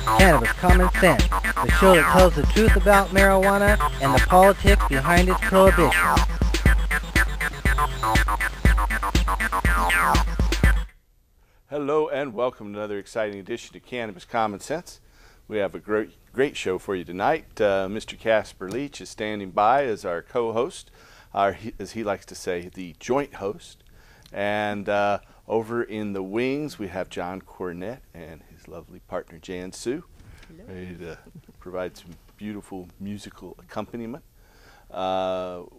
Cannabis Common Sense, the show that tells the truth about marijuana and the politics behind its prohibition. Hello and welcome to another exciting edition of Cannabis Common Sense. We have a great show for you tonight. Mr. Casper Leach is standing by as our co-host, as he likes to say, the joint host. And over in the wings, we have John Cornett and his lovely partner, Jan Sue, ready to provide some beautiful musical accompaniment.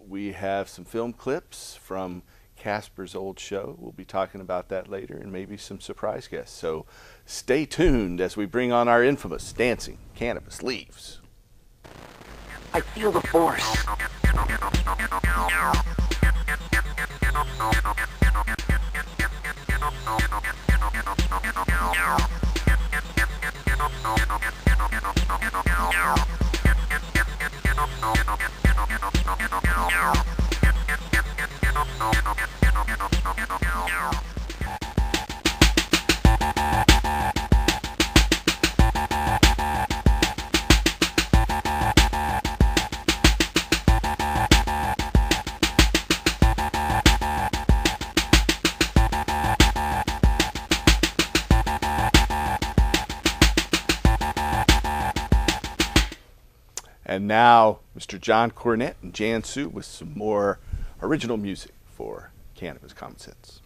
We have some film clips from Casper's old show. We'll be talking about that later, and maybe some surprise guests. So stay tuned as we bring on our infamous Dancing Cannabis Leaves. I feel the force. And now, Mr. John Cornett and Jan Sue with some more original music for Cannabis Common Sense.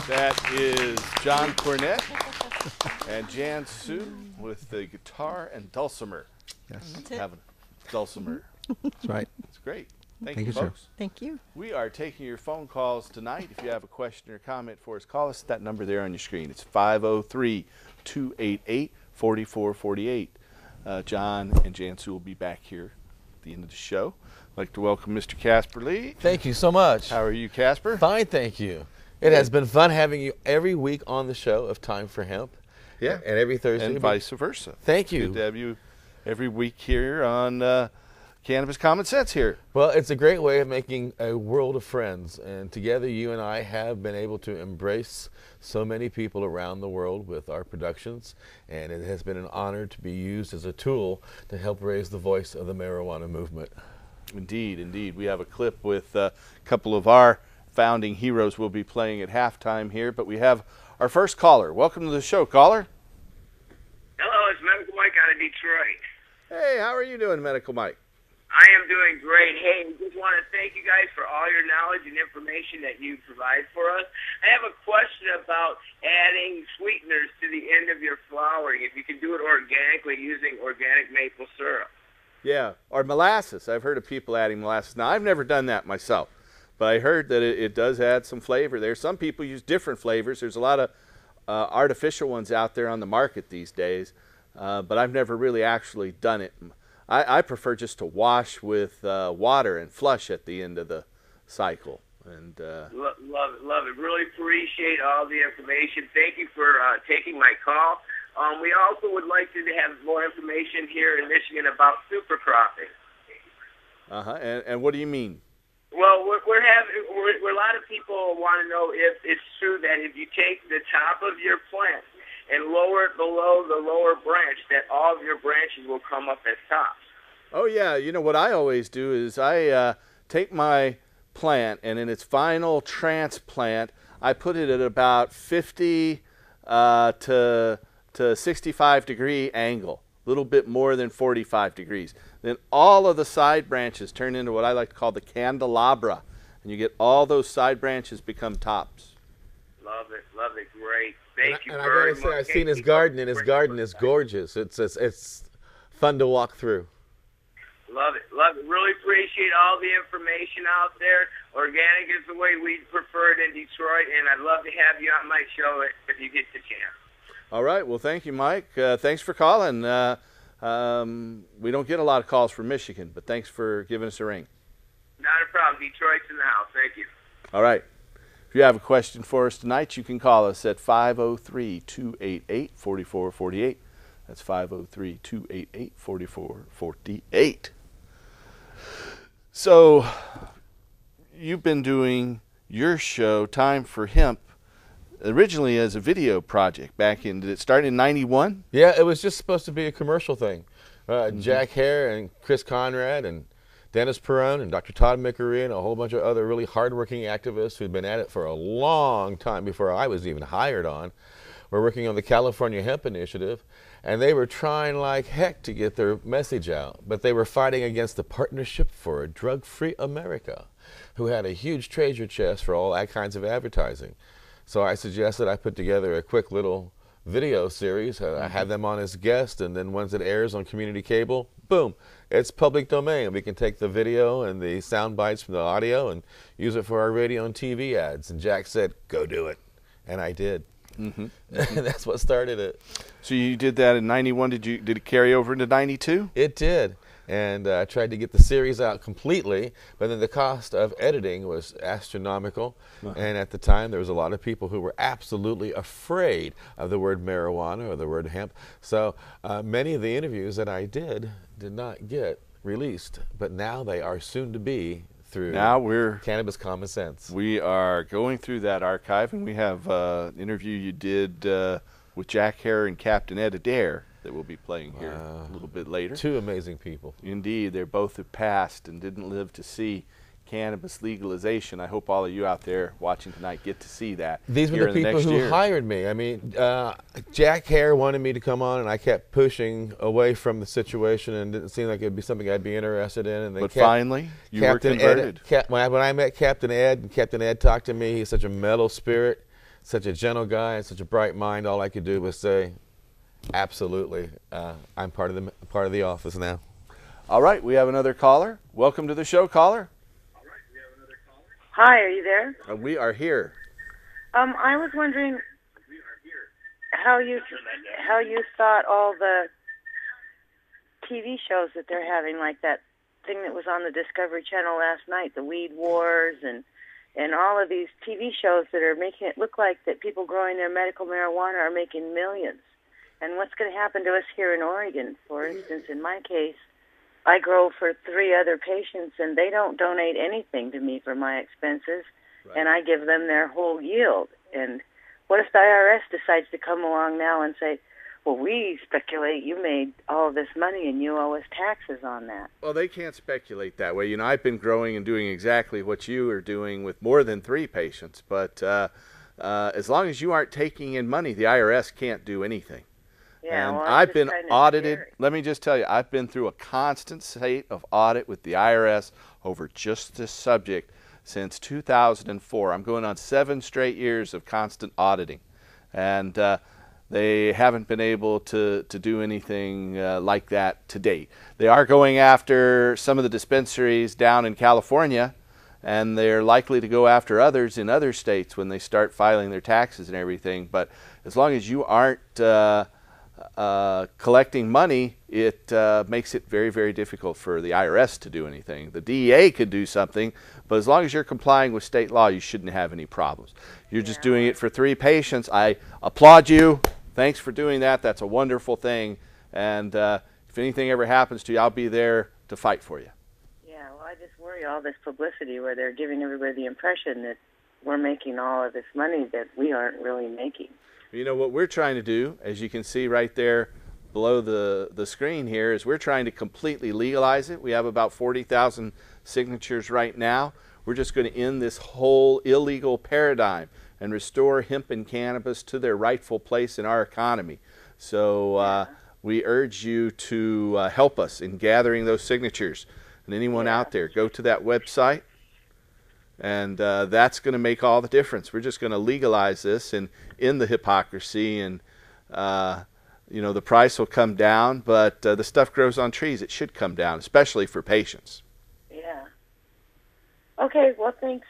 That is John Cornett and Jan Sue with the guitar and dulcimer. Yes. Having a dulcimer. That's right. It's great. Thank Thank you, you, sir. folks. Thank you. We are taking your phone calls tonight. If you have a question or comment for us, call us at that number there on your screen. It's 503-288-4448. John and Jansu will be back here at the end of the show. I'd like to welcome Mr. Casper Lee. Thank you so much. How are you, Casper? Fine, thank you. It has been fun having you every week on the show of Time for Hemp. Yeah. And every Thursday. And vice versa. Thank you. Good to have you every week here on Cannabis Common Sense here. Well, it's a great way of making a world of friends. And together, you and I have been able to embrace so many people around the world with our productions. And it has been an honor to be used as a tool to help raise the voice of the marijuana movement. Indeed, indeed. We have a clip with a couple of our founding heroes we'll be playing at halftime here. But we have our first caller. Welcome to the show, caller. Hello, it's Medical Mike out of Detroit. Hey, how are you doing, Medical Mike? I am doing great. Hey, we just want to thank you guys for all your knowledge and information that you provide for us. I have a question about adding sweeteners to the end of your flowering, if you can do it organically using organic maple syrup. Yeah, or molasses. I've heard of people adding molasses. Now, I've never done that myself, but I heard that it does add some flavor there. Some people use different flavors. There's a lot of artificial ones out there on the market these days, but I've never really actually done it. I prefer just to wash with water and flush at the end of the cycle. And Love it, love it. Really appreciate all the information. Thank you for taking my call. We also would like to have more information here in Michigan about super cropping. And what do you mean? Well, a lot of people want to know if it's true that if you take the top of your plant and lower it below the lower branch, that all of your branches will come up as tops. Oh, yeah. You know, what I always do is I take my plant, and in its final transplant, I put it at about 50 to 65 degree angle, a little bit more than 45 degrees. Then all of the side branches turn into what I like to call the candelabra, and you get all those side branches become tops. Love it, great. Thank you and very much. I gotta say, I've seen his garden, and his garden is gorgeous. It's fun to walk through. Love it. Really appreciate all the information out there. Organic is the way we prefer it in Detroit, and I'd love to have you on my show if you get the chance. All right. Well, thank you, Mike. Thanks for calling. We don't get a lot of calls from Michigan, but thanks for giving us a ring. Not a problem. Detroit's in the house. Thank you. All right. If you have a question for us tonight, you can call us at 503-288-4448. That's 503-288-4448. So, you've been doing your show, Time for Hemp, originally as a video project did it start in 91? Yeah, it was just supposed to be a commercial thing. Jack Hare and Chris Conrad and Dennis Perrone and Dr. Todd McCurry and a whole bunch of other really hardworking activists who'd been at it for a long time before I was even hired on. We're working on the California Hemp Initiative, and they were trying like heck to get their message out, but they were fighting against the Partnership for a Drug-Free America, who had a huge treasure chest for all that kinds of advertising. So I suggested I put together a quick little video series. I had them on as guests, and then once it airs on community cable, boom, it's public domain. We can take the video and the sound bites from the audio and use it for our radio and TV ads. And Jack said, go do it. And I did. And that's what started it. So you did that in 91. Did it carry over into 92? It did. And I tried to get the series out completely, but then the cost of editing was astronomical. And at the time, there was a lot of people who were absolutely afraid of the word marijuana or the word hemp. So many of the interviews that I did not get released, but now they are soon to be through Cannabis Common Sense. We are going through that archive, and we have an interview you did with Jack Hare and Captain Ed Adair that we'll be playing here a little bit later. Two amazing people. Indeed. They both have passed and didn't live to see cannabis legalization. I hope all of you out there watching tonight get to see that. These were the people who hired me. I mean, Jack Hare wanted me to come on, and I kept pushing away from the situation, and it didn't seem like it would be something I'd be interested in. And then finally, you were converted. When I met Captain Ed, and Captain Ed talked to me, he's such a mellow spirit, such a gentle guy, and such a bright mind. All I could do was say, absolutely, I'm part of the office now. All right, we have another caller. Welcome to the show, caller. Hi, are you there? We are here. I was wondering how you thought all the TV shows that they're having, like that thing that was on the Discovery Channel last night, the Weed Wars, and all of these TV shows that are making it look like that people growing their medical marijuana are making millions. And what's going to happen to us here in Oregon? For instance, in my case, I grow for 3 other patients, and they don't donate anything to me for my expenses, and I give them their whole yield. And what if the IRS decides to come along now and say, well, we speculate you made all this money and you owe us taxes on that? Well, they can't speculate that way. You know, I've been growing and doing exactly what you are doing with more than 3 patients, but as long as you aren't taking in money, the IRS can't do anything. Yeah, and well, I've been audited. Scary. Let me just tell you, I've been through a constant state of audit with the IRS over just this subject since 2004. I'm going on 7 straight years of constant auditing, and they haven't been able to do anything like that to date. They are going after some of the dispensaries down in California, and they're likely to go after others in other states when they start filing their taxes and everything. But as long as you aren't collecting money, it makes it very, very difficult for the IRS to do anything. The DEA could do something, but as long as you're complying with state law, you shouldn't have any problems. You're just doing it for 3 patients. I applaud you. Thanks for doing that. That's a wonderful thing. And if anything ever happens to you, I'll be there to fight for you. Yeah, well, I just worry all this publicity where they're giving everybody the impression that we're making all of this money that we aren't really making. You know, what we're trying to do, as you can see right there below the screen here, is we're trying to completely legalize it. We have about 40,000 signatures right now. We're just going to end this whole illegal paradigm and restore hemp and cannabis to their rightful place in our economy. So we urge you to help us in gathering those signatures. And anyone out there, go to that website, and that's going to make all the difference. We're just going to legalize this and end the hypocrisy, and you know, the price will come down, but the stuff grows on trees. It should come down, especially for patients. Yeah. Okay, well, thanks.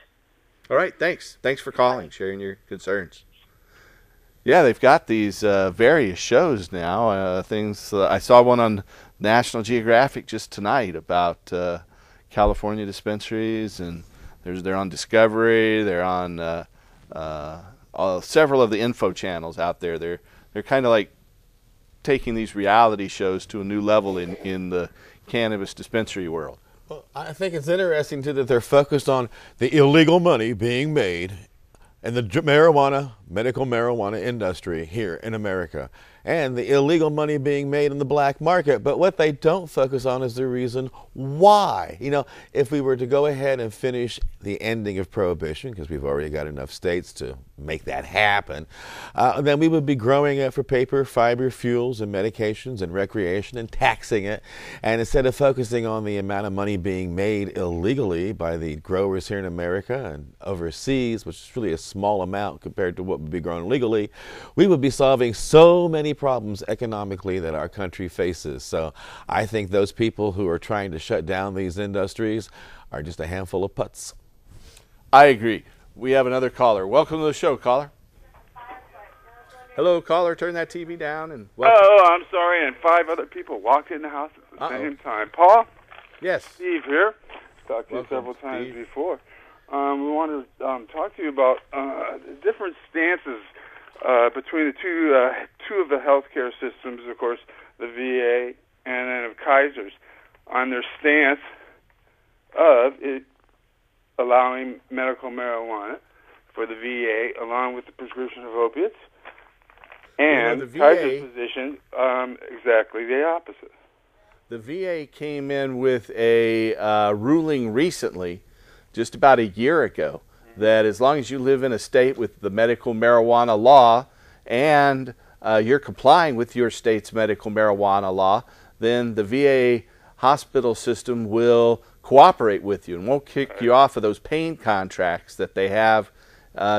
All right, thanks. Thanks for calling, sharing your concerns. Yeah, they've got these various shows now. Things I saw one on National Geographic just tonight about California dispensaries, and they're on Discovery. They're on several of the info channels out there. They're kind of like taking these reality shows to a new level in the cannabis dispensary world. Well, I think it's interesting, too, that they're focused on the illegal money being made in the medical marijuana industry here in America, and the illegal money being made in the black market. But what they don't focus on is the reason why. You know, if we were to go ahead and finish the ending of prohibition, because we've already got enough states to make that happen, then we would be growing it for paper, fiber, fuels, and medications and recreation and taxing it. And instead of focusing on the amount of money being made illegally by the growers here in America and overseas, which is really a small amount compared to what would be grown legally, we would be solving so many problems economically that our country faces. So I think those people who are trying to shut down these industries are just a handful of putz. I agree. We have another caller. Welcome to the show, caller. Hello, caller. Turn that TV down and welcome. Oh, I'm sorry. And 5 other people walked in the house at the same time. Paul? Yes. Steve here. Talked to you Welcome, several times Steve. before. We want to talk to you about different stances between the two of the healthcare systems, of course, the VA and then of Kaiser's, on their stance of it allowing medical marijuana for the VA along with the prescription of opiates, and the VA, Kaiser's position exactly the opposite. The VA came in with a ruling recently, just about a year ago, that as long as you live in a state with the medical marijuana law and you're complying with your state's medical marijuana law, then the VA hospital system will cooperate with you and won't kick you off of those pain contracts that they have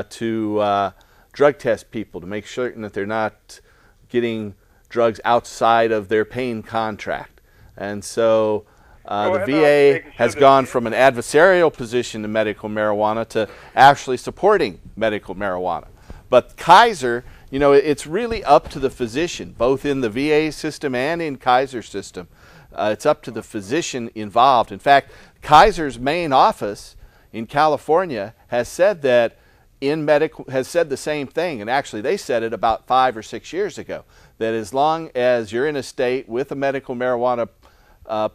to drug test people to make certain that they're not getting drugs outside of their pain contract. And so The VA has gone from an adversarial position to medical marijuana to actually supporting medical marijuana. But Kaiser, you know, it's really up to the physician, both in the VA system and in Kaiser's system. It's up to the physician involved. In fact, Kaiser's main office in California has said that has said the same thing, and actually they said it about 5 or 6 years ago, that as long as you're in a state with a medical marijuana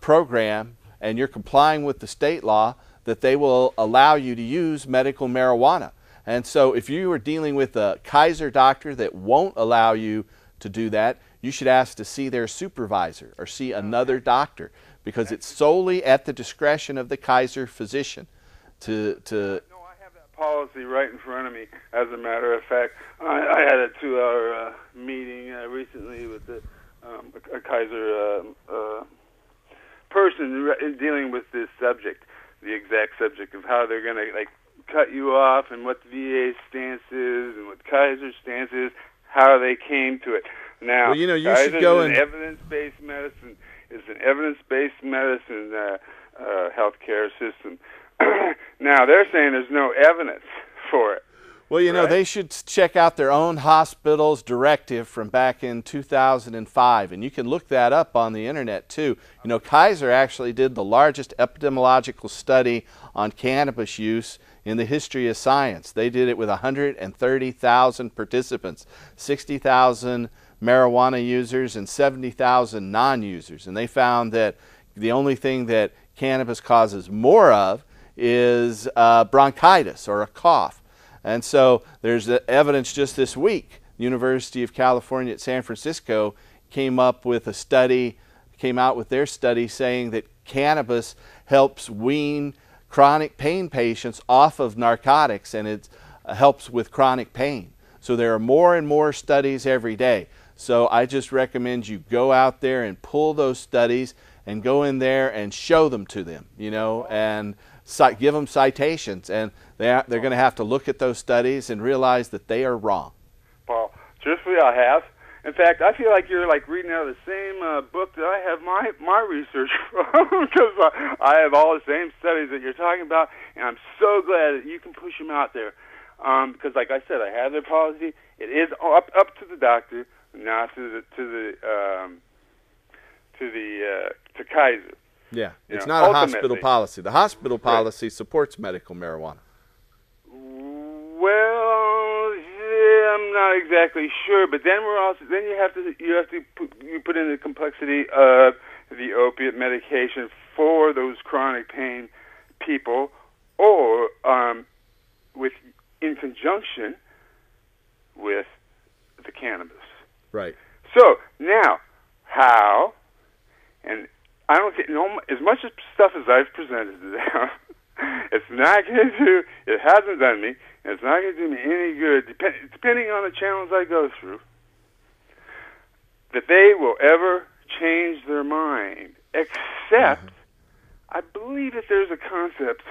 program and you're complying with the state law, that they will allow you to use medical marijuana. And so if you are dealing with a Kaiser doctor that won't allow you to do that, you should ask to see their supervisor or see another doctor, because it's solely at the discretion of the Kaiser physician to policy right in front of me. As a matter of fact, I had a 2-hour meeting recently with a Kaiser person dealing with this subject, the exact subject of how they're going to cut you off, and what the VA stance is, and what Kaiser's stance is, how they came to it. Now, well, you know, you Kaiser's should go an evidence-based medicine. It's an evidence-based medicine healthcare system. Now, they're saying there's no evidence for it. Well, you know, they should check out their own hospital's directive from back in 2005, and you can look that up on the internet too. You know, Kaiser actually did the largest epidemiological study on cannabis use in the history of science. They did it with 130,000 participants, 60,000 marijuana users and 70,000 non-users, and they found that the only thing that cannabis causes more of is bronchitis or a cough. And so there's evidence just this week. University of California at San Francisco came out with their study saying that cannabis helps wean chronic pain patients off of narcotics, and it helps with chronic pain. So there are more and more studies every day. So I just recommend you go out there and pull those studies and go in there and show them to them, you know, and give them citations, and they're going to have to look at those studies and realize that they are wrong. Paul, truthfully, I have. In fact, I feel like you're reading out of the same book that I have my research from, because I have all the same studies that you're talking about, and I'm so glad that you can push them out there. Because, like I said, I have their policy. It is up to the doctor, not to Kaiser. Yeah, it's not a hospital policy. The hospital policy supports medical marijuana. Well, yeah, I'm not exactly sure, but then you put in the complexity of the opiate medication for those chronic pain people, or in conjunction with the cannabis. Right. So now, how? And I don't think, as much stuff as I've presented to them, it's not going to do, it hasn't done me, and it's not going to do me any good, depending on the channels I go through, that they will ever change their mind, except I believe that there's a concept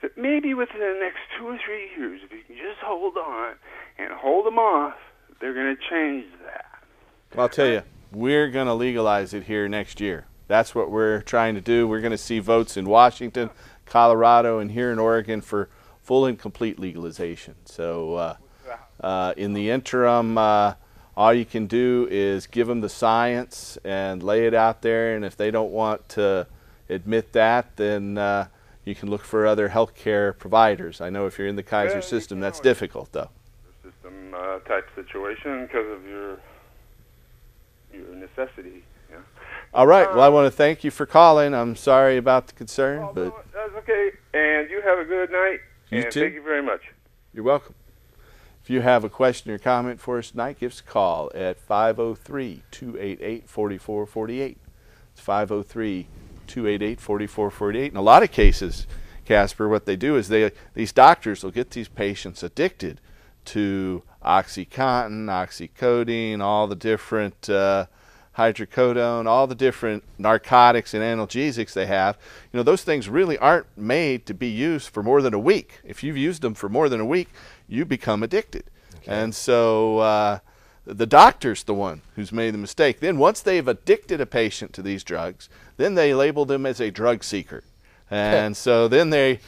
that maybe within the next 2 or 3 years, if you can just hold on and hold them off, they're going to change that. Well, I'll tell you, we're going to legalize it here next year. That's what we're trying to do. We're going to see votes in Washington, Colorado, and here in Oregon for full and complete legalization. So in the interim, all you can do is give them the science and lay it out there, and if they don't want to admit that, then you can look for other healthcare providers. I know if you're in the Kaiser system, that's difficult, though. System type situation because of your necessity. Yeah. All right. Well, I want to thank you for calling. I'm sorry about the concern, but that's okay. And you have a good night. You too. Thank you very much. You're welcome. If you have a question or comment for us tonight, give us a call at 503-288-4448. It's 503-288-4448. In a lot of cases, Casper, what they do is these doctors will get these patients addicted to OxyContin, oxycodone, all the different hydrocodone, all the different narcotics and analgesics they have. You know, those things really aren't made to be used for more than a week. If you've used them for more than a week, you become addicted. Okay. And so the doctor's the one who's made the mistake. Then once they've addicted a patient to these drugs, then they label them as a drug seeker. And so then they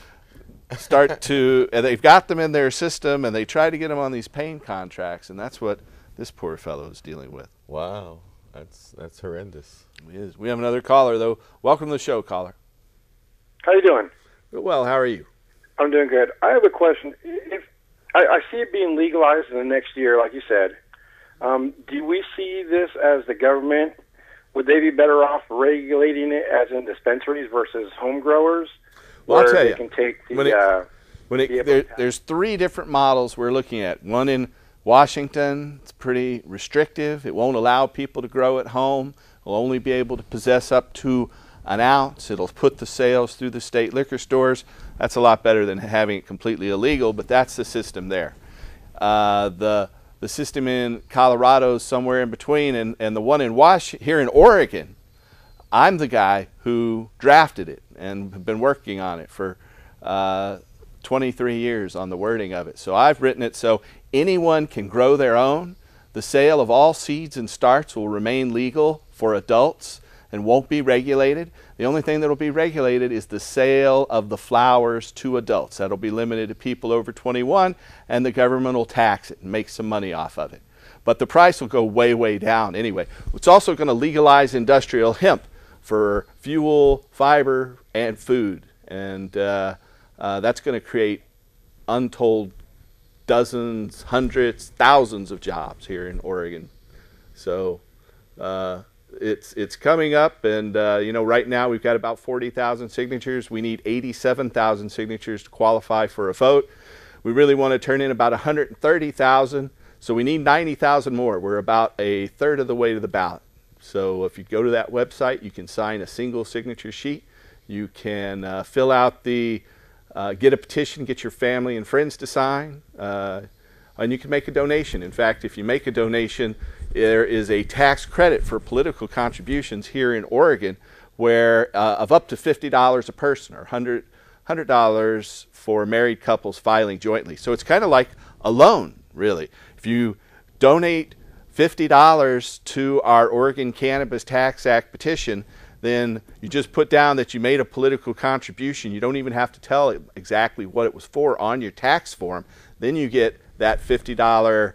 start to, they've got them in their system, and they try to get them on these pain contracts, and that's what this poor fellow is dealing with. Wow, that's horrendous. It is. We have another caller, though. Welcome to the show, caller. How you doing? Well, how are you? I'm doing good. I have a question. If I see it being legalized in the next year, like you said, do we see this as the government? Would they be better off regulating it as in dispensaries versus home growers? Well, I'll tell you. Can take the, there's 3 different models we're looking at. One in Washington, it's pretty restrictive. It won't allow people to grow at home. Will only be able to possess up to an ounce. It'll put the sales through the state liquor stores. That's a lot better than having it completely illegal, but that's the system there. The system in Colorado is somewhere in between, and the one in here in Oregon, I'm the guy who drafted it and have been working on it for 23 years on the wording of it. So I've written it so anyone can grow their own. The sale of all seeds and starts will remain legal for adults and won't be regulated. The only thing that will be regulated is the sale of the flowers to adults. That'll be limited to people over 21, and the government will tax it and make some money off of it. But the price will go way, way down anyway. It's also going to legalize industrial hemp for fuel, fiber, and food. And that's going to create untold dozens, hundreds, thousands of jobs here in Oregon. So it's coming up, and right now we've got about 40,000 signatures. We need 87,000 signatures to qualify for a vote. We really want to turn in about 130,000, so we need 90,000 more. We're about a third of the way to the ballot. So if you go to that website, you can sign a single signature sheet. You can fill out get a petition, get your family and friends to sign, and you can make a donation. In fact, if you make a donation, there is a tax credit for political contributions here in Oregon where of up to $50 a person, or $100 for married couples filing jointly. So it's kind of like a loan, really. If you donate $50 to our Oregon Cannabis Tax Act petition, then you just put down that you made a political contribution. You don't even have to tell exactly what it was for on your tax form. Then you get that $50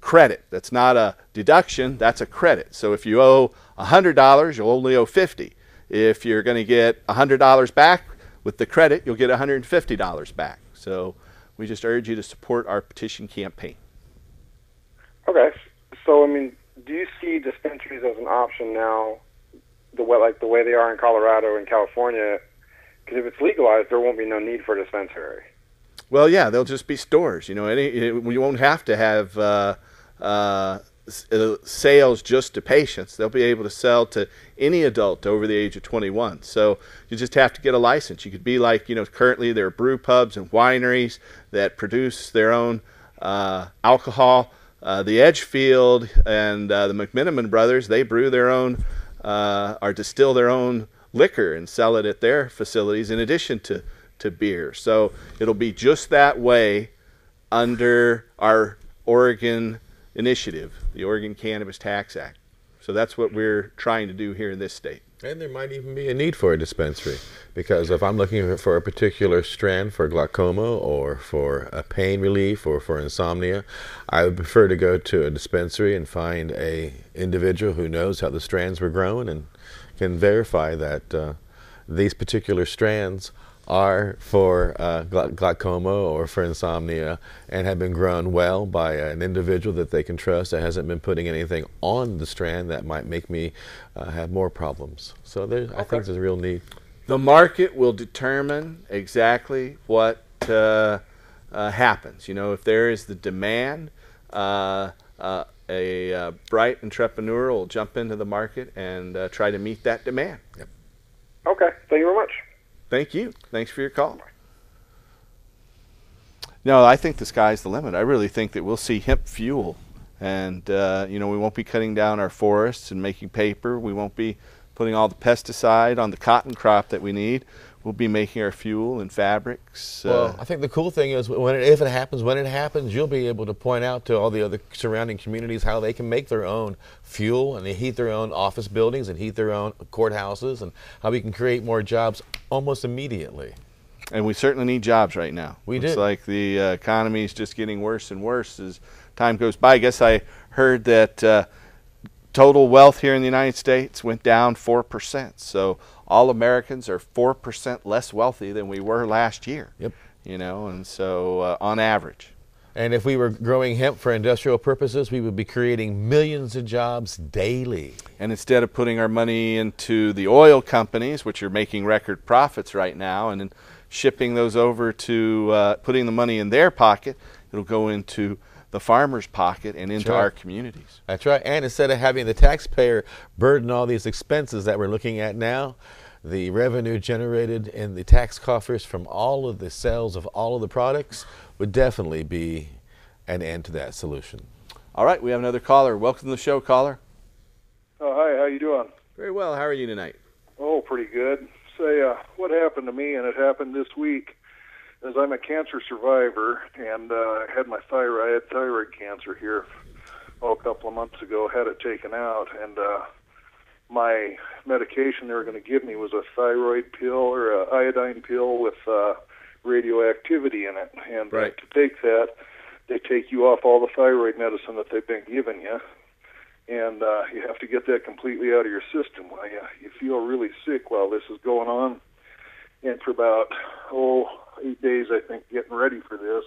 credit. That's not a deduction, that's a credit. So if you owe $100, you'll only owe $50. If you're going to get $100 back with the credit, you'll get $150 back. So we just urge you to support our petition campaign. Okay. So, do you see dispensaries as an option now, the way they are in Colorado and California? Because if it's legalized, there won't be no need for a dispensary. Well, yeah, they'll just be stores. We won't have to have sales just to patients. They'll be able to sell to any adult over the age of 21. So you just have to get a license. You could be like, currently there are brew pubs and wineries that produce their own alcohol. The Edgefield and the McMiniman brothers, they brew their own or distill their own liquor and sell it at their facilities in addition to beer. So it'll be just that way under our Oregon initiative, the Oregon Cannabis Tax Act. So that's what we're trying to do here in this state. And there might even be a need for a dispensary, because if I'm looking for a particular strand for glaucoma or for a pain relief or for insomnia, I would prefer to go to a dispensary and find a individual who knows how the strands were grown and can verify that these particular strands are for glaucoma or for insomnia and have been grown well by an individual that they can trust that hasn't been putting anything on the strand that might make me have more problems. So I think there's a real need. The market will determine exactly what happens. If there is the demand, a bright entrepreneur will jump into the market and try to meet that demand. Yep. Okay, thank you very much. Thank you. Thanks for your call. No, I think the sky's the limit. I really think that we'll see hemp fuel. And, we won't be cutting down our forests and making paper. We won't be putting all the pesticide on the cotton crop that we need. we'll be making our fuel and fabrics. Well, I think the cool thing is if it happens, when it happens, you'll be able to point out to all the other surrounding communities how they can make their own fuel and they heat their own office buildings and heat their own courthouses, and how we can create more jobs almost immediately. And we certainly need jobs right now. It's do. like the economy is just getting worse and worse as time goes by. I guess I heard that total wealth here in the United States went down 4%. So all Americans are 4% less wealthy than we were last year. Yep. You know, and so on average. And if we were growing hemp for industrial purposes, we would be creating millions of jobs daily. And instead of putting our money into the oil companies, which are making record profits right now, and then shipping those over to putting the money in their pocket, it'll go into the farmer's pocket and into our communities. That's right. And instead of having the taxpayer burden all these expenses that we're looking at now, the revenue generated in the tax coffers from all of the sales of all of the products would definitely be an end to that solution. All right, we have another caller. Welcome to the show, caller. Oh, hi, how you doing? Very well. How are you tonight? Oh, pretty good. Say, what happened to me, and it happened this week, is I'm a cancer survivor, and I had my thyroid cancer here a couple of months ago, had it taken out, and my medication they were going to give me was a thyroid pill or an iodine pill with radioactivity in it. And to take that, they take you off all the thyroid medicine that they've been giving you, and you have to get that completely out of your system. You feel really sick while this is going on. And for about, 8 days, I think, getting ready for this,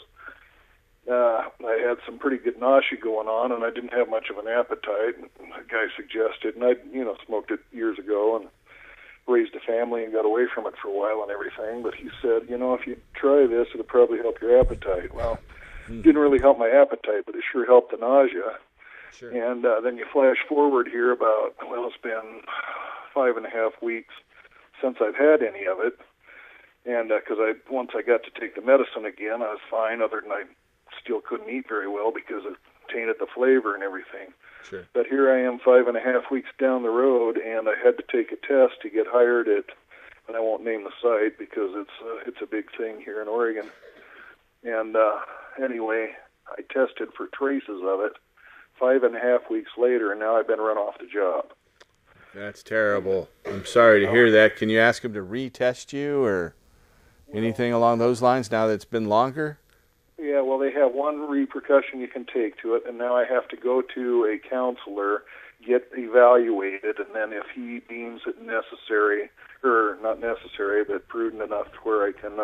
I had some pretty good nausea going on, and I didn't have much of an appetite. And a guy suggested, and I, smoked it years ago and raised a family and got away from it for a while and everything. But he said, if you try this, it'll probably help your appetite. Well, it didn't really help my appetite, but it sure helped the nausea. Sure. And then you flash forward here about, it's been 5.5 weeks since I've had any of it. And because once I got to take the medicine again, I was fine, other than I still couldn't eat very well because it tainted the flavor and everything. Sure. But here I am 5.5 weeks down the road, and I had to take a test to get hired at, and I won't name the site because it's a big thing here in Oregon. And anyway, I tested for traces of it 5.5 weeks later, and now I've been run off the job. That's terrible. I'm sorry to hear that. Can you ask them to retest you or anything along those lines now that it's been longer? Yeah, well, they have one repercussion you can take to it, and now I have to go to a counselor, get evaluated, and then if he deems it necessary, or not necessary, but prudent enough to where I can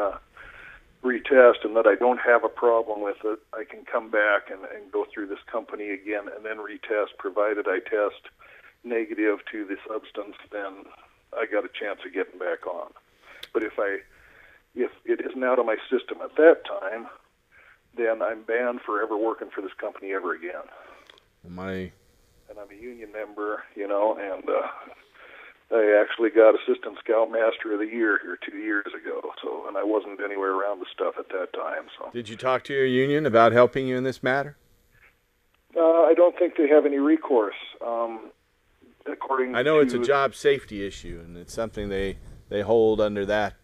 retest and that I don't have a problem with it, I can come back and go through this company again and then retest, provided I test negative to the substance, then I got a chance of getting back on. But if it isn't out of my system at that time, then I'm banned for ever working for this company ever again. And I'm a union member, and I actually got Assistant Scoutmaster of the Year here 2 years ago. So, and I wasn't anywhere around the stuff at that time. So, did you talk to your union about helping you in this matter? I don't think they have any recourse. I know it's a job safety issue, and it's something they hold under that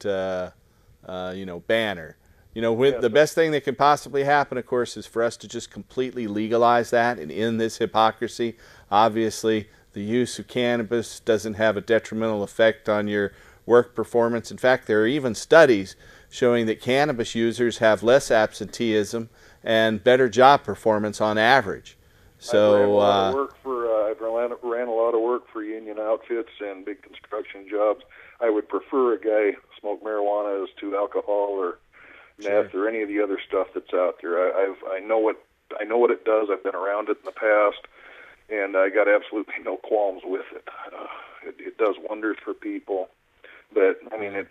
banner. The best thing that can possibly happen, of course, is for us to just completely legalize that and end this hypocrisy. Obviously, the use of cannabis doesn't have a detrimental effect on your work performance. In fact, there are even studies showing that cannabis users have less absenteeism and better job performance on average. So I've ran a lot of work for union outfits and big construction jobs. I would prefer a guy smoke marijuana as to alcohol or meth or any of the other stuff that's out there. I know what it does. I've been around it in the past, and I got absolutely no qualms with it. It does wonders for people. But I mean, it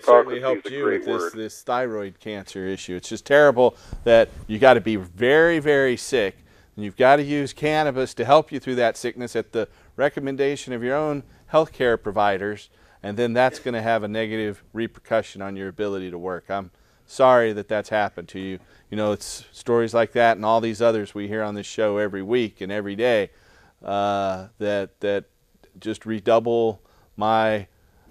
certainly helped you with this thyroid cancer issue. It's just terrible that you got to be very, very sick, and you've got to use cannabis to help you through that sickness at the recommendation of your own health care providers, and then that's going to have a negative repercussion on your ability to work. I'm sorry that that's happened to you. It's stories like that and all these others we hear on this show every week and every day that just redouble my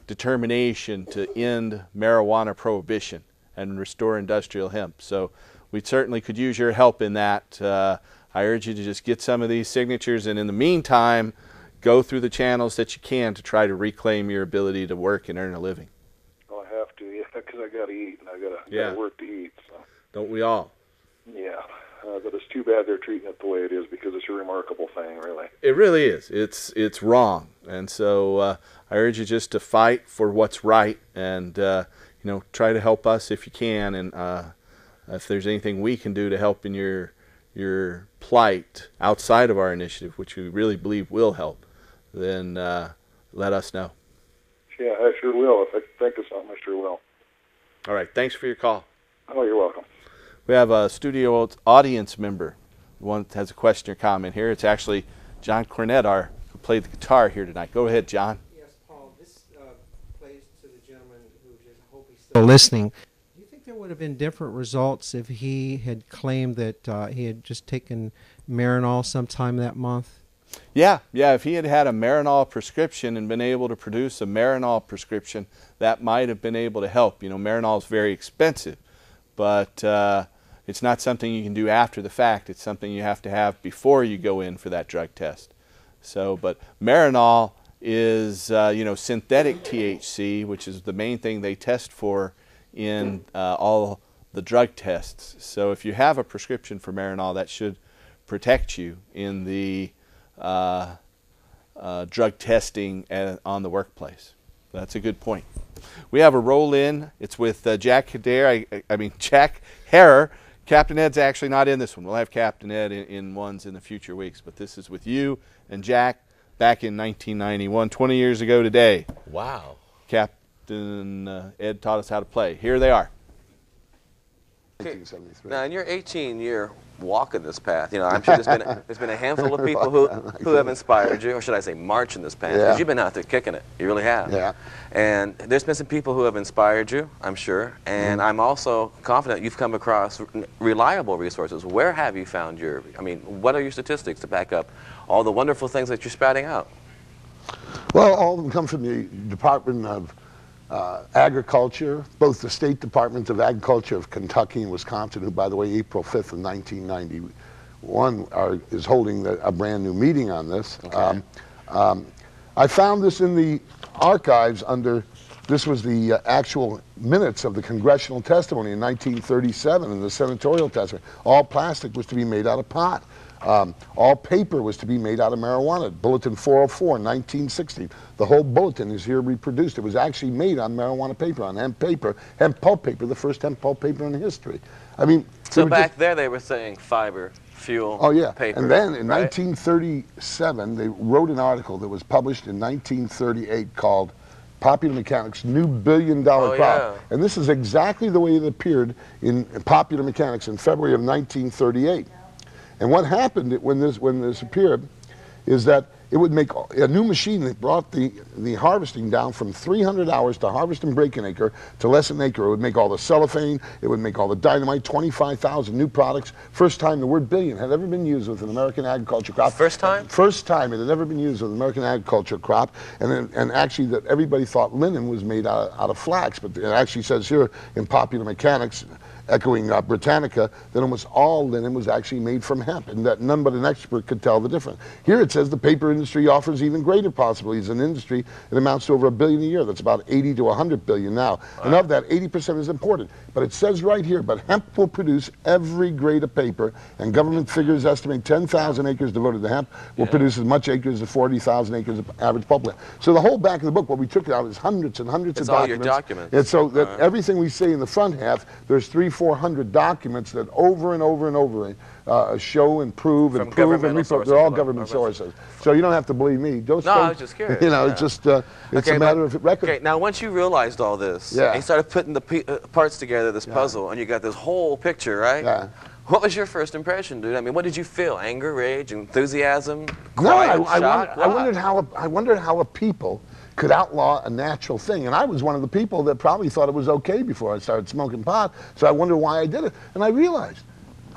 determination to end marijuana prohibition and restore industrial hemp. So we certainly could use your help in that. I urge you to just get some of these signatures, and in the meantime, go through the channels that you can to try to reclaim your ability to work and earn a living. Well, I have to, yeah, because I got to eat, and I got to work to eat. So. Don't we all? Yeah, but it's too bad they're treating it the way it is, because it's a remarkable thing, really. It really is. It's wrong, and so I urge you just to fight for what's right, and try to help us if you can, and if there's anything we can do to help in your plight outside of our initiative, which we really believe will help, then let us know. Yeah, I sure will. If I think of something, I sure will. All right. Thanks for your call. Oh, you're welcome. We have a studio audience member. One that has a question or comment here. It's actually John Cornett, who played the guitar here tonight. Go ahead, John. Yes, Paul. This plays to the gentleman who just hope he's still listening. Do you think there would have been different results if he had claimed that he had just taken Marinol sometime that month? Yeah. If he had had a Marinol prescription and been able to produce a Marinol prescription, that might have been able to help. Marinol is very expensive, but it's not something you can do after the fact. It's something you have to have before you go in for that drug test. So, but Marinol is, synthetic THC, which is the main thing they test for in all the drug tests. So if you have a prescription for Marinol, that should protect you in the drug testing on the workplace. That's a good point. We have a roll-in. It's with Jack Jack Harrer. Captain Ed's actually not in this one. We'll have Captain Ed in ones in the future weeks, but this is with you and Jack back in 1991, 20 years ago today. Wow. Captain Ed taught us how to play. Here they are. Okay. Now, in your 18-year walk in this path, I'm sure there's been a handful of people who have inspired you, or should I say march in this path, because you've been out there kicking it. You really have. Yeah. And there's been some people who have inspired you, I'm sure, and I'm also confident you've come across reliable resources. Where have you found what are your statistics to back up all the wonderful things that you're spouting out? Well, all of them come from the Department of Agriculture, both the State Department of Agriculture of Kentucky and Wisconsin, who, by the way, April 5th of 1991 is holding a brand new meeting on this. Okay. I found this in the archives this was the actual minutes of the congressional testimony in 1937 and the senatorial testimony. All plastic was to be made out of pot. All paper was to be made out of marijuana. Bulletin 404, 1960. The whole bulletin is here reproduced. It was actually made on marijuana paper, on hemp pulp paper, the first hemp pulp paper in history. So back there they were saying fiber, fuel, paper. And then in 1937, they wrote an article that was published in 1938 called Popular Mechanics' New Billion-Dollar Crop. Yeah. And this is exactly the way it appeared in Popular Mechanics in February of 1938. And what happened when this appeared is that it would make a new machine that brought the harvesting down from 300 hours to harvest and break an acre to less than an acre. It would make all the cellophane, it would make all the dynamite, 25,000 new products. First time the word billion had ever been used with an American agriculture crop. First time? First time it had ever been used with an American agriculture crop. And actually that everybody thought linen was made out of flax, but it actually says here in Popular Mechanics, echoing Britannica, that almost all linen was actually made from hemp, and that none but an expert could tell the difference. Here it says the paper industry offers even greater possibilities. An industry that amounts to over $1 billion a year. That's about 80 to 100 billion now. Wow. And of that, 80% is imported. But it says right here, but hemp will produce every grade of paper, and government figures estimate 10,000 acres devoted to hemp will produce as much acres as 40,000 acres of average pulp land. So the whole back of the book, what we took out is hundreds and hundreds of documents. It's all your documents. And so that everything we say in the front half, there's 300-400 documents that over and over and over show and prove and prove and report. They're all government sources. So you don't have to believe me. No, I was just curious. It's just it's a matter of record. Okay, now once you realized all this, and you started putting the parts together, this puzzle, and you got this whole picture, right? Yeah. What was your first impression, dude? What did you feel? Anger, rage, enthusiasm, quiet, shock? I wondered how a people could outlaw a natural thing. And I was one of the people that probably thought it was okay before I started smoking pot. So I wondered why I did it. And I realized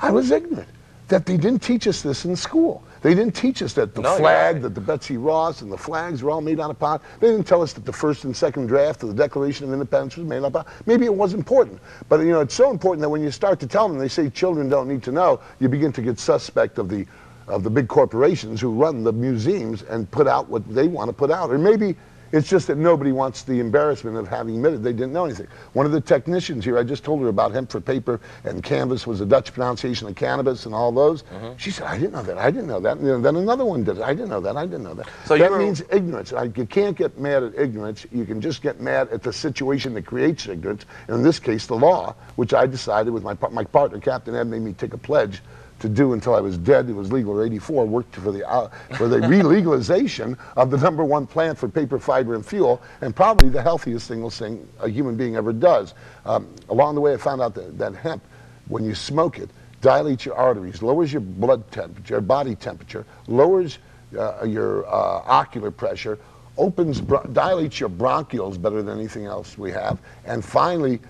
I was ignorant, that they didn't teach us this in school. They didn't teach us that the No, flag, you're right. that the Betsy Ross and the flags were all made out of pot. They didn't tell us that the first and second draft of the Declaration of Independence was made out of pot. Maybe it was important, but you know, it's so important that when you start to tell them, they say children don't need to know, you begin to get suspect of the big corporations who run the museums and put out what they want to put out. Or maybe it's just that nobody wants the embarrassment of having admitted they didn't know anything. One of the technicians here, I just told her about hemp for paper, and canvas was a Dutch pronunciation of cannabis and all those. She said, I didn't know that, I didn't know that. And then another one did it, I didn't know that, I didn't know that. So that means ignorance. You can't get mad at ignorance, you can just get mad at the situation that creates ignorance, and in this case, the law, which I decided with my partner, Captain Ed, made me take a pledge to do until I was dead. It was legal in '84. Worked for the re-legalization of the #1 plant for paper, fiber, and fuel, and probably the healthiest thing a human being ever does. Along the way, I found out that hemp, when you smoke it, dilates your arteries, lowers your blood temperature, body temperature, lowers your ocular pressure, dilates your bronchioles better than anything else we have, and finally,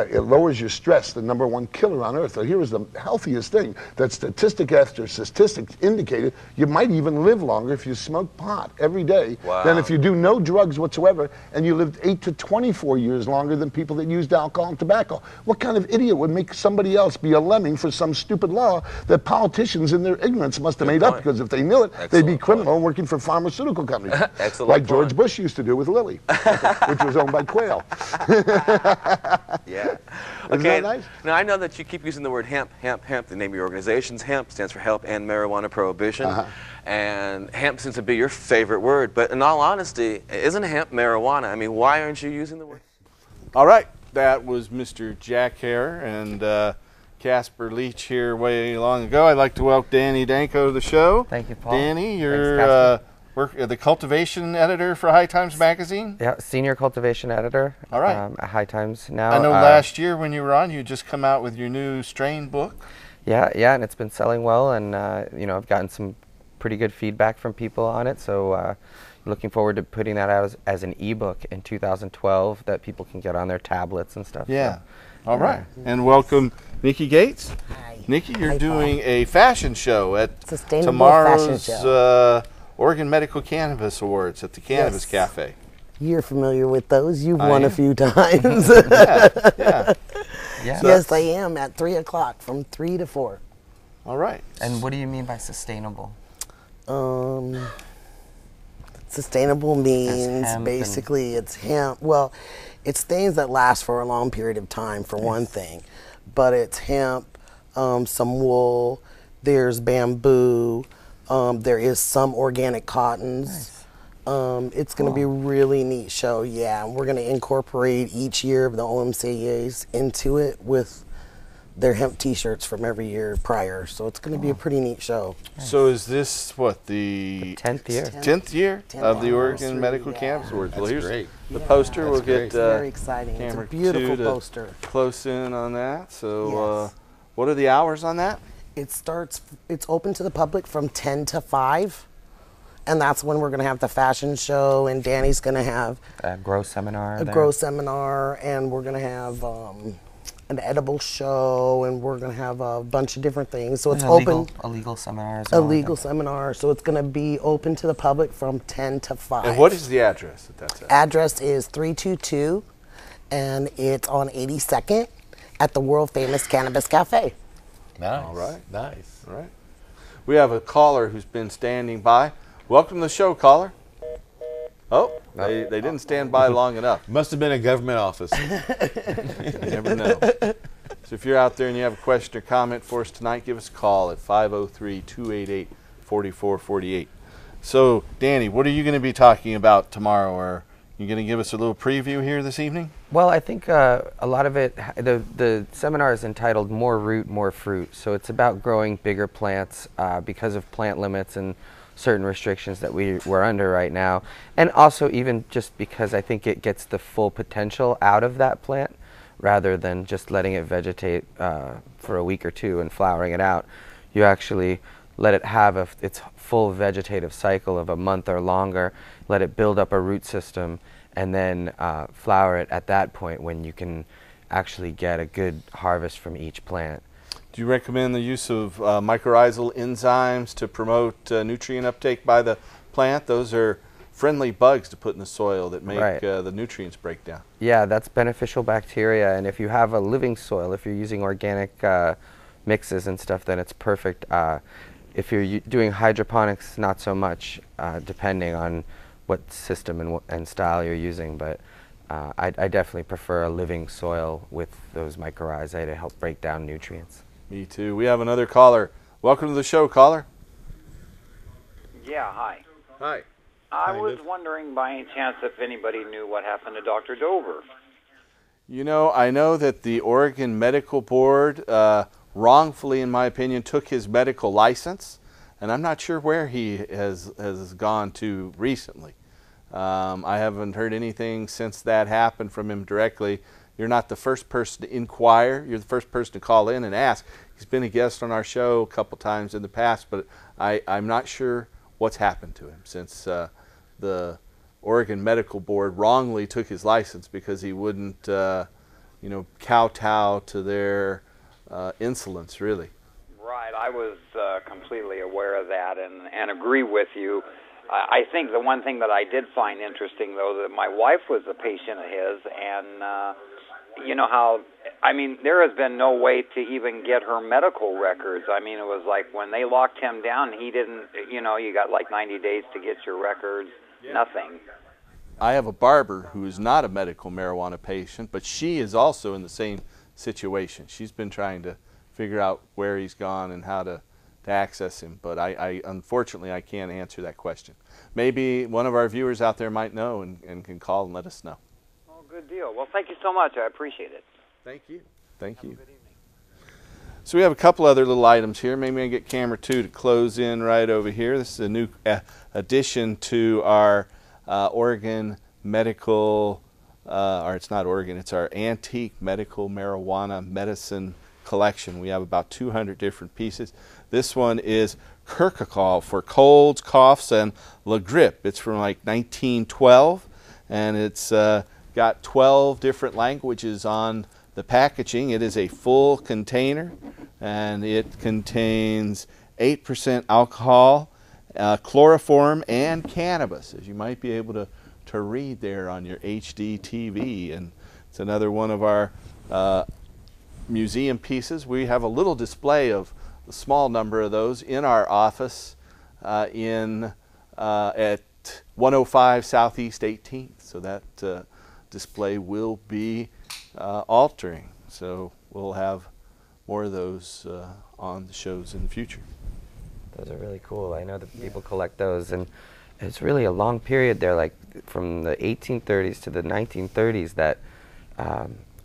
it lowers your stress, the #1 killer on earth. So here is the healthiest thing that statistic after statistics indicated you might even live longer if you smoke pot every day than if you do no drugs whatsoever, and you lived 8 to 24 years longer than people that used alcohol and tobacco. What kind of idiot would make somebody else be a lemming for some stupid law that politicians in their ignorance must have made up, because if they knew it, they'd be criminal and working for pharmaceutical companies. Like George Bush used to do with Lilly, which was owned by Quail. Yeah. Isn't that nice? Now, I know that you keep using the word hemp, hemp, hemp. The name of your organization's hemp, stands for Help End Marijuana Prohibition. And hemp seems to be your favorite word. But in all honesty, isn't hemp marijuana? I mean, why aren't you using the word? All right. That was Mr. Jack Hare and Casper Leach here way long ago. I'd like to welcome Danny Danko to the show. Thank you, Paul. Danny, you're the Cultivation editor for High Times magazine? Yeah, senior Cultivation editor. All right. At High Times now. I know last year when you were on, you just come out with your new strain book. Yeah, and it's been selling well, and you know, I've gotten some pretty good feedback from people on it. So looking forward to putting that out as an ebook in 2012 that people can get on their tablets and stuff. Yeah. So, all right. And welcome, Nikki Gates. Hi. Nikki, you're doing a fashion show at Sustainable tomorrow's fashion show. Oregon Medical Cannabis Awards at the Cannabis Cafe. You're familiar with those. You've won a few times. Yeah. Yes, I am at 3 o'clock from 3 to 4. All right. And what do you mean by sustainable? Sustainable means basically it's hemp. Well, it's things that last for a long period of time, for one thing. But it's hemp, some wool, there's bamboo, there is some organic cottons. It's going to be a really neat show, yeah. We're going to incorporate each year of the OMCAs into it with their hemp T-shirts from every year prior. So it's going to be a pretty neat show. So is this, what, the 10th year? 10th year of the Oregon Medical Cannabis Awards. Well, here's the poster. We'll get very exciting. It's a beautiful poster. Close in on that. So what are the hours on that? It's open to the public from 10 to 5. And that's when we're going to have the fashion show, and Danny's going to have a grow seminar. And we're going to have an edible show, and we're going to have a bunch of different things. So it's open. A legal seminar. A legal seminar. So it's going to be open to the public from 10 to 5. And what is the address that that's at? Address is 322, and it's on 82nd at the world famous Cannabis Cafe. Nice. All right. Nice. All right. We have a caller who's been standing by. Welcome to the show, caller. Oh, they didn't stand by long enough. Must have been a government office. You never know. So if you're out there and you have a question or comment for us tonight, give us a call at 503-288-4448. So, Danny, what are you going to be talking about tomorrow? Or you going to give us a little preview here this evening? Well, I think a lot of it, the seminar is entitled More Root, More Fruit. So it's about growing bigger plants because of plant limits and certain restrictions that we're under right now, and also even just because I think it gets the full potential out of that plant rather than just letting it vegetate for a week or two and flowering it out. You actually let it have its full vegetative cycle of a month or longer, let it build up a root system, and then flower it at that point when you can actually get a good harvest from each plant. Do you recommend the use of mycorrhizal enzymes to promote nutrient uptake by the plant? Those are friendly bugs to put in the soil that make the nutrients break down. Yeah, that's beneficial bacteria, and if you have a living soil, if you're using organic mixes and stuff, then it's perfect. If you're doing hydroponics, not so much, depending on what system and style you're using, but I definitely prefer a living soil with those mycorrhizae to help break down nutrients. Me too. We have another caller. Welcome to the show, caller. Yeah, hi. Hi. I was wondering by any chance if anybody knew what happened to Dr. Dover. You know, I know that the Oregon Medical Board wrongfully, in my opinion, took his medical license, and I'm not sure where he has gone to recently. I haven't heard anything since that happened from him directly. You're not the first person to inquire. You're the first person to call in and ask. He's been a guest on our show a couple times in the past, but I'm not sure what's happened to him since the Oregon Medical Board wrongly took his license because he wouldn't, kowtow to their insolence, really. Right, I was completely aware of that and agree with you. I think the one thing that I did find interesting, though, that my wife was a patient of his, and you know how, I mean, there has been no way to even get her medical records. I mean, it was like when they locked him down, he didn't, you got like 90 days to get your records, nothing. I have a barber who is not a medical marijuana patient, but she is also in the same situation. She's been trying to figure out where he's gone and how to access him, but I unfortunately I can't answer that question. Maybe one of our viewers out there might know and can call and let us know. Oh, good deal. Well, thank you so much. I appreciate it. Thank you. Thank you. So we have a couple other little items here. Maybe I get camera 2 to close in right over here. This is a new addition to our Oregon medical, or it's not Oregon, it's our antique medical marijuana medicine collection. We have about 200 different pieces. This one is Kirkakol for colds, coughs, and la grippe. It's from like 1912, and it's got 12 different languages on the packaging. It is a full container, and it contains 8% alcohol, chloroform, and cannabis, as you might be able to read there on your HD TV. And it's another one of our museum pieces. We have a little display of a small number of those in our office at 105 Southeast 18th. So that display will be altering. So we'll have more of those on the shows in the future. Those are really cool. I know that people collect those, and it's really a long period there, like from the 1830s to the 1930s, that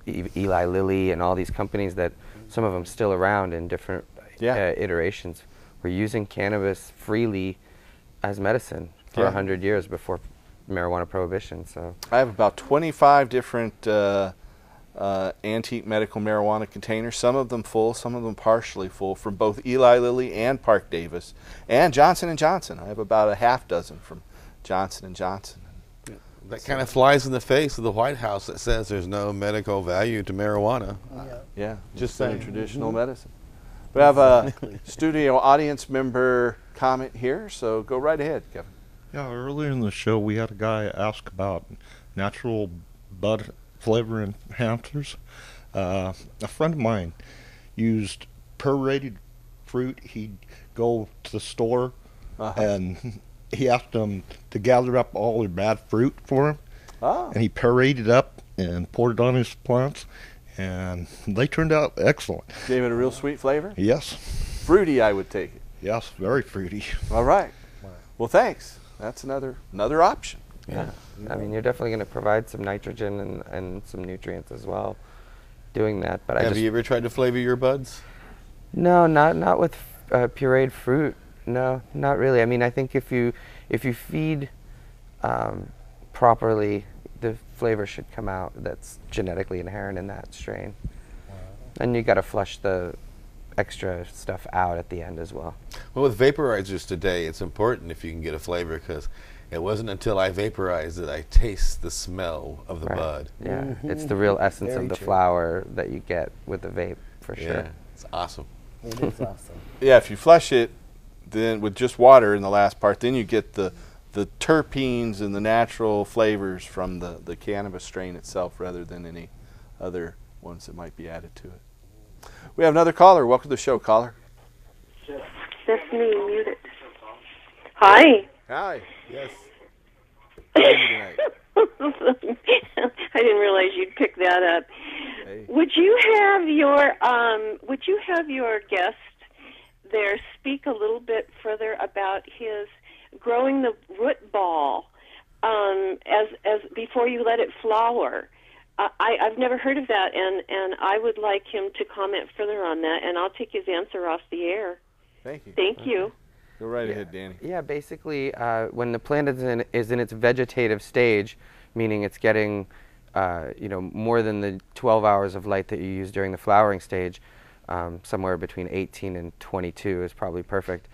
Eli Lilly and all these companies, that some of them still around in different iterations, were using cannabis freely as medicine for 100 years before marijuana prohibition. So I have about 25 different antique medical marijuana containers, some of them full, some of them partially full, from both Eli Lilly and Park Davis and Johnson & Johnson. I have about a half dozen from Johnson & Johnson. That kind of flies in the face of the White House that says there's no medical value to marijuana. Yeah, just saying traditional medicine. We have a studio audience member comment here, so go right ahead, Kevin. Yeah, earlier in the show we had a guy ask about natural bud flavor enhancers. A friend of mine used perrated fruit. He'd go to the store and he asked them to gather up all their bad fruit for him. And he perrated up and poured it on his plants, and they turned out excellent. Gave it a real sweet flavor? Yes. Fruity, I would take it. Yes, very fruity. All right. Well, thanks. That's another option. Yeah. I mean, you're definitely going to provide some nitrogen and some nutrients as well doing that. But have you ever tried to flavor your buds? No, not with pureed fruit. No, not really. I mean, I think if you feed properly, the flavor should come out that's genetically inherent in that strain. And you got to flush the extra stuff out at the end as well. Well, with vaporizers today, it's important if you can get a flavor, because it wasn't until I vaporized that I taste the smell of the bud. Yeah, it's the real essence of the flower that you get with the vape, for sure. It's awesome. It is awesome. Yeah, if you flush it then with just water in the last part, then you get the terpenes and the natural flavors from the cannabis strain itself rather than any other ones that might be added to it. We have another caller. Welcome to the show, caller. That's me, muted. Hi. Hi. Yes. How are you tonight? I didn't realize you'd pick that up. Hey. Would you have your guest there speak a little bit further about his growing the root ball as before you let it flower? I've never heard of that, and I would like him to comment further on that, and I'll take his answer off the air. Thank you. Thank you. Go right ahead, Danny. Yeah, basically, when the plant is in its vegetative stage, meaning it's getting, more than the 12 hours of light that you use during the flowering stage, somewhere between 18 and 22 is probably perfect.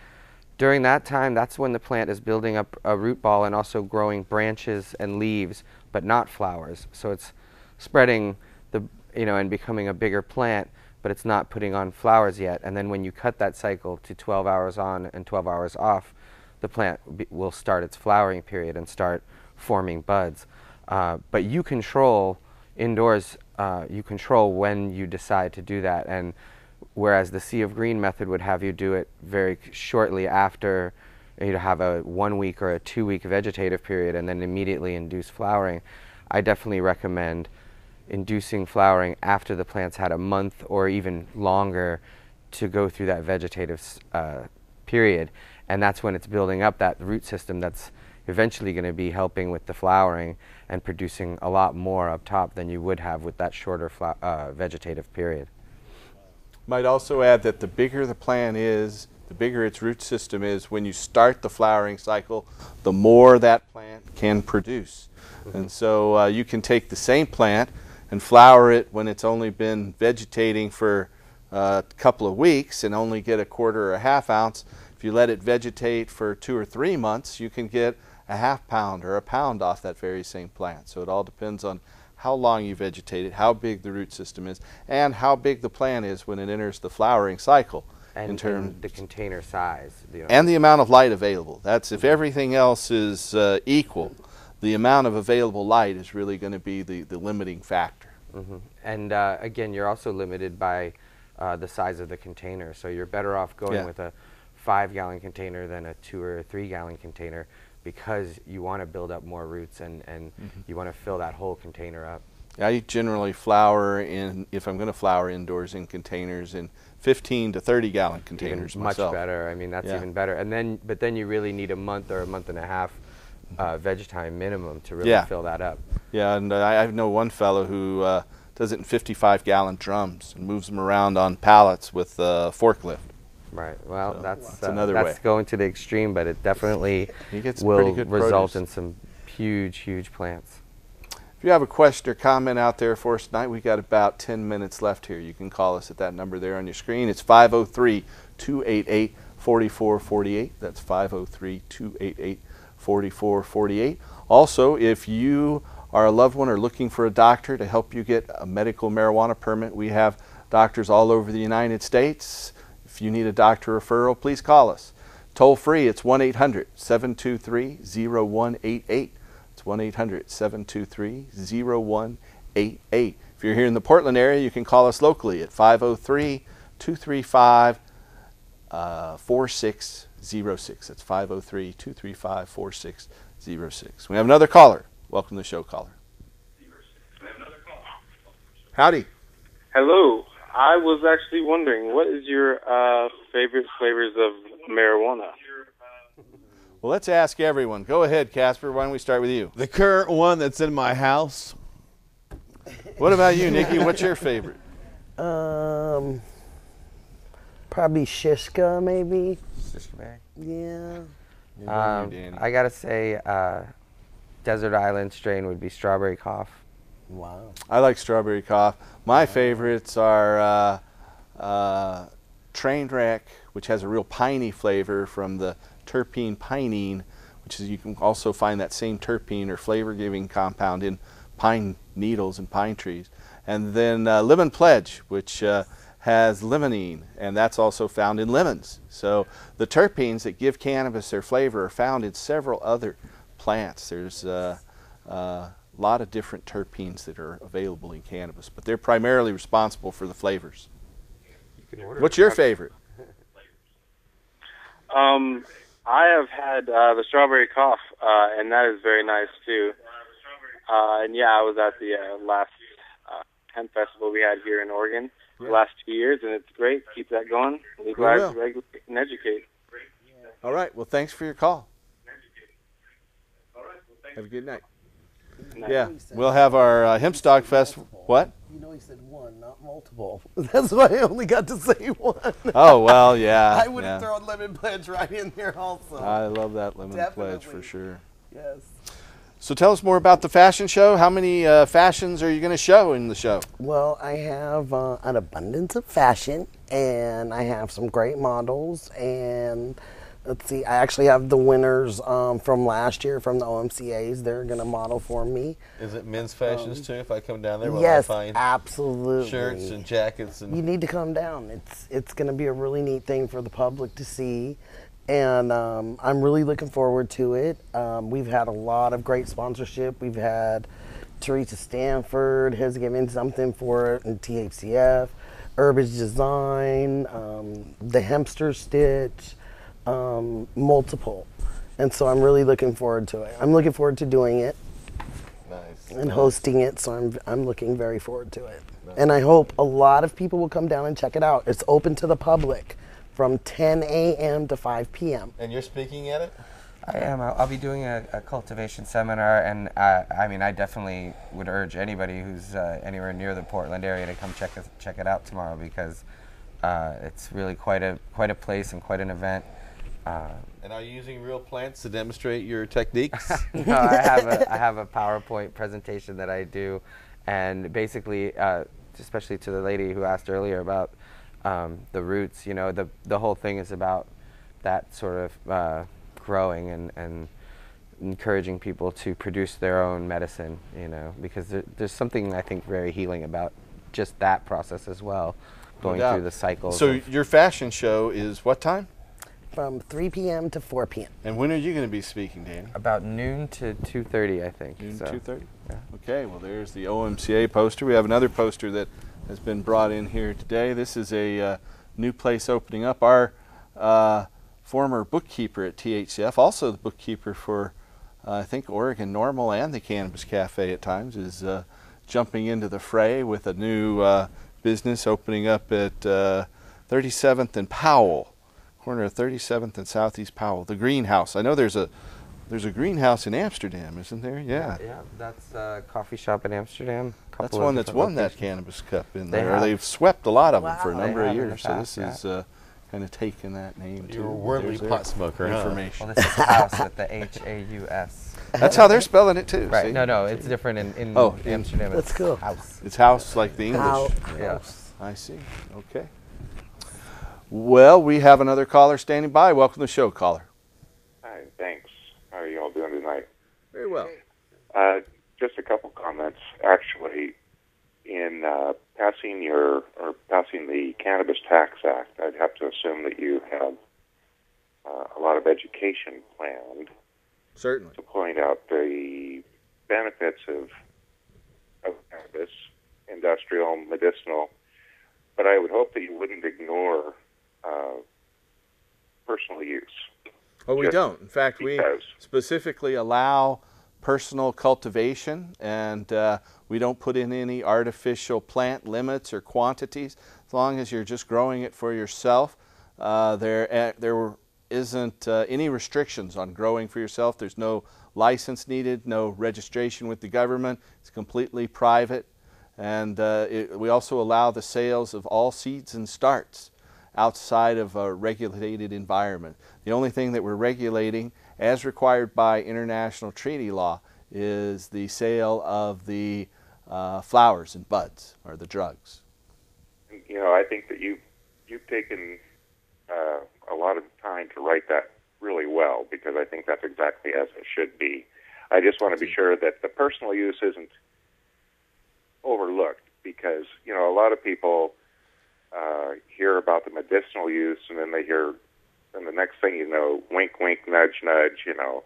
During that time, that's when the plant is building up a root ball and also growing branches and leaves, but not flowers. So it's spreading and becoming a bigger plant, but it's not putting on flowers yet. And then when you cut that cycle to 12 hours on and 12 hours off, the plant will start its flowering period and start forming buds. But you control indoors, you control when you decide to do that. And whereas the Sea of Green method would have you do it very shortly after you have a 1 week or a 2 week vegetative period and then immediately induce flowering, I definitely recommend inducing flowering after the plant's had a month or even longer to go through that vegetative period. And that's when it's building up that root system that's eventually going to be helping with the flowering and producing a lot more up top than you would have with that shorter vegetative period. Might also add that the bigger the plant is, the bigger its root system is, when you start the flowering cycle, the more that plant can produce. And so you can take the same plant and flower it when it's only been vegetating for a couple of weeks and only get a quarter or a half ounce. If you let it vegetate for 2 or 3 months, you can get a half pound or a pound off that very same plant. So it all depends on how long you vegetate it, how big the root system is, and how big the plant is when it enters the flowering cycle. And the container size. And the amount of light available. That's if everything else is equal, the amount of available light is really going to be the limiting factor. And again, you're also limited by the size of the container. So you're better off going with a 5-gallon container than a 2 or 3 gallon container, because you want to build up more roots and you want to fill that whole container up. I generally flower if I'm going to flower indoors, in containers in 15 to 30 gallon containers myself. Much better. I mean, that's even better. And but then you really need a month or a month and a half veg time minimum to really fill that up. Yeah, and I know one fellow who does it in 55-gallon drums and moves them around on pallets with a forklift. Right. Well, so that's another way. That's going to the extreme, but it definitely will result in some huge plants. If you have a question or comment out there for us tonight, we've got about 10 minutes left here. You can call us at that number there on your screen. It's 503-288-4448. That's 503-288-4448. Also, if you are a loved one or looking for a doctor to help you get a medical marijuana permit, we have doctors all over the United States. If you need a doctor referral, please call us. Toll free, it's 1-800-723-0188. It's 1-800-723-0188. If you're here in the Portland area, you can call us locally at 503-235-4606. That's 503-235-4606. We have another caller. Welcome to the show, caller. Howdy. Hello. I was actually wondering, what is your favorite flavors of marijuana? Well, let's ask everyone. Go ahead, Casper. Why don't we start with you? The current one that's in my house. What about you, Nikki? What's your favorite? Probably Shishka, maybe. Shishka berry. Yeah. I gotta say, Desert Island strain would be Strawberry Cough. Wow. I like Strawberry Cough. My favorites are Trainwreck, which has a real piney flavor from the terpene pinene, which is, you can also find that same terpene or flavor-giving compound in pine needles and pine trees. And then Lemon Pledge, which has limonene, and that's also found in lemons. So the terpenes that give cannabis their flavor are found in several other plants. There's a lot of different terpenes that are available in cannabis, but they're primarily responsible for the flavors. What's your favorite? I have had the strawberry cough, and that is very nice too. And yeah, I was at the last hemp festival we had here in Oregon the last 2 years, and it's great. Keep that going. Legalize, regulate, and educate. All right. Well, thanks for your call. Have a good night. Yeah, we'll have our Hemp Stock Festival. What? You know, he said one, not multiple. That's why I only got to say one. Oh, well, yeah. I would have thrown Lemon Pledge right in there also. I love that Lemon Pledge for sure. Yes. So tell us more about the fashion show. How many fashions are you going to show in the show? Well, I have an abundance of fashion, and I have some great models, and let's see, I actually have the winners from last year from the OMCAs. They're going to model for me. Is it men's fashions too? If I come down there, will yes, I find absolutely shirts and jackets? And you need to come down. It's going to be a really neat thing for the public to see, and I'm really looking forward to it. We've had a lot of great sponsorship. We've had Teresa Stanford has given something for it, and THCF, Herbage Design, the Hempster Stitch. Multiple, and so I'm really looking forward to it. I'm looking forward to doing it and hosting it, so I'm looking very forward to it. And I hope a lot of people will come down and check it out. It's open to the public from 10 a.m. to 5 p.m. And you're speaking at it? I am. I'll be doing a cultivation seminar, and I mean, I definitely would urge anybody who's anywhere near the Portland area to come check it out tomorrow, because it's really quite a place and quite an event. And are you using real plants to demonstrate your techniques? No, I have a PowerPoint presentation that I do, and basically, especially to the lady who asked earlier about the roots, you know, the whole thing is about that sort of growing and encouraging people to produce their own medicine, you know, because there's something I think very healing about just that process as well, going through the cycles. So your fashion show is what time? From 3 p.m. to 4 p.m. And when are you going to be speaking, Danny? About noon to 2:30, I think. Noon so. to 2:30? Yeah. Okay, well, there's the OMCA poster. We have another poster that has been brought in here today. This is a new place opening up. Our former bookkeeper at THCF, also the bookkeeper for, I think, Oregon Normal and the Cannabis Cafe at times, is jumping into the fray with a new business opening up at 37th and Powell. Corner of 37th and Southeast Powell, the greenhouse. I know there's a greenhouse in Amsterdam, isn't there? Yeah. Yeah, that's a coffee shop in Amsterdam. That's one that's won that Cannabis Cup in there. They've swept a lot of them for a number of years. So this is kind of taking that name too. You're a worldly pot smoker, information. Well, this is house with the H-A-U-S. That's how they're spelling it too. Right. See? No, it's different in Amsterdam. That's cool. House. It's house like the English. Yeah. I see. Okay. Well, we have another caller standing by. Welcome to the show, caller. Hi, thanks. How are you all doing tonight? Very well. Just a couple comments. Actually, in passing the Cannabis Tax Act, I'd have to assume that you have a lot of education planned. Certainly. To point out the benefits of cannabis, industrial, medicinal, but I would hope that you wouldn't ignore personal use. Oh, we don't. In fact, we specifically allow personal cultivation, and we don't put in any artificial plant limits or quantities. As long as you're just growing it for yourself, there isn't any restrictions on growing for yourself. There's no license needed, no registration with the government. It's completely private. And we also allow the sales of all seeds and starts outside of a regulated environment. The only thing that we're regulating, as required by international treaty law, is the sale of the flowers and buds, or the drugs. You know, I think that you've taken a lot of time to write that really well, because I think that's exactly as it should be. I just want to be sure that the personal use isn't overlooked, because, you know, a lot of people hear about the medicinal use, and then they hear, and the next thing you know, wink, wink, nudge, nudge, you know,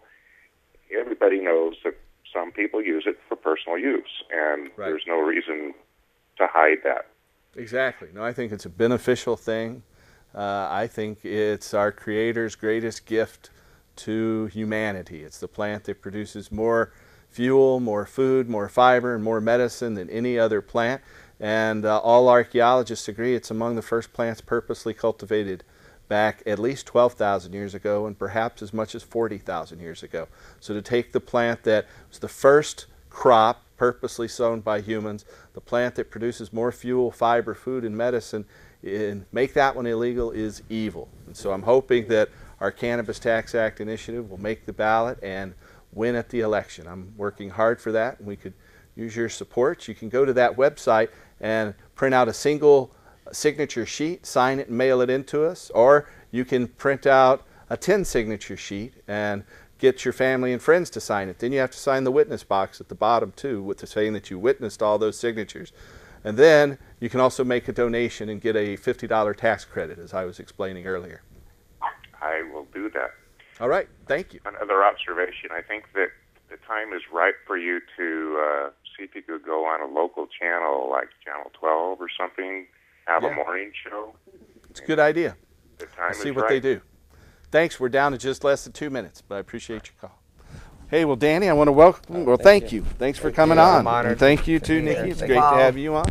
everybody knows that some people use it for personal use, and there's no reason to hide that. Exactly. No, I think it's a beneficial thing. I think it's our Creator's greatest gift to humanity. It's the plant that produces more fuel, more food, more fiber, and more medicine than any other plant. And all archaeologists agree it's among the first plants purposely cultivated back at least 12,000 years ago, and perhaps as much as 40,000 years ago. So to take the plant that was the first crop purposely sown by humans, the plant that produces more fuel, fiber, food, and medicine, and make that one illegal is evil. And so I'm hoping that our Cannabis Tax Act initiative will make the ballot and win at the election. I'm working hard for that, and we could use your support. You can go to that website and print out a single signature sheet, sign it and mail it in to us, or you can print out a 10 signature sheet and get your family and friends to sign it. Then you have to sign the witness box at the bottom too, with the saying that you witnessed all those signatures. And then you can also make a donation and get a $50 tax credit, as I was explaining earlier. I will do that. All right, thank you. Another observation, I think that the time is ripe for you to see if you could go on a local channel like Channel 12 or something, have a morning show. It's a good idea. The time See is what right. they do. Thanks. We're down to just less than 2 minutes, but I appreciate your call. Hey, well, Danny, I want to welcome. Well, thank you. Thanks for coming on. And thank you too, Nikki. It's great to have you on.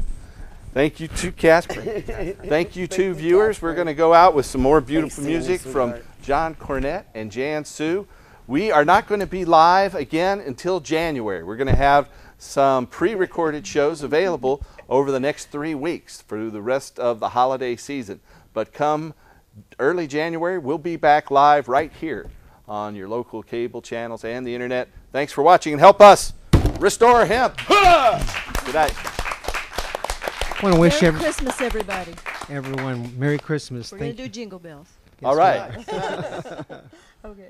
Thank you to Casper. Thank you to viewers. We're going to go out with some more beautiful music from John Cornette and Jan Sue. We are not going to be live again until January. We're going to have some pre-recorded shows available over the next 3 weeks for the rest of the holiday season. But come early January, we'll be back live right here on your local cable channels and the internet. Thanks for watching, and help us restore hemp. Good night. I want to wish Merry Christmas, everybody. everyone Merry Christmas. We're going to do jingle bells. All right. Okay.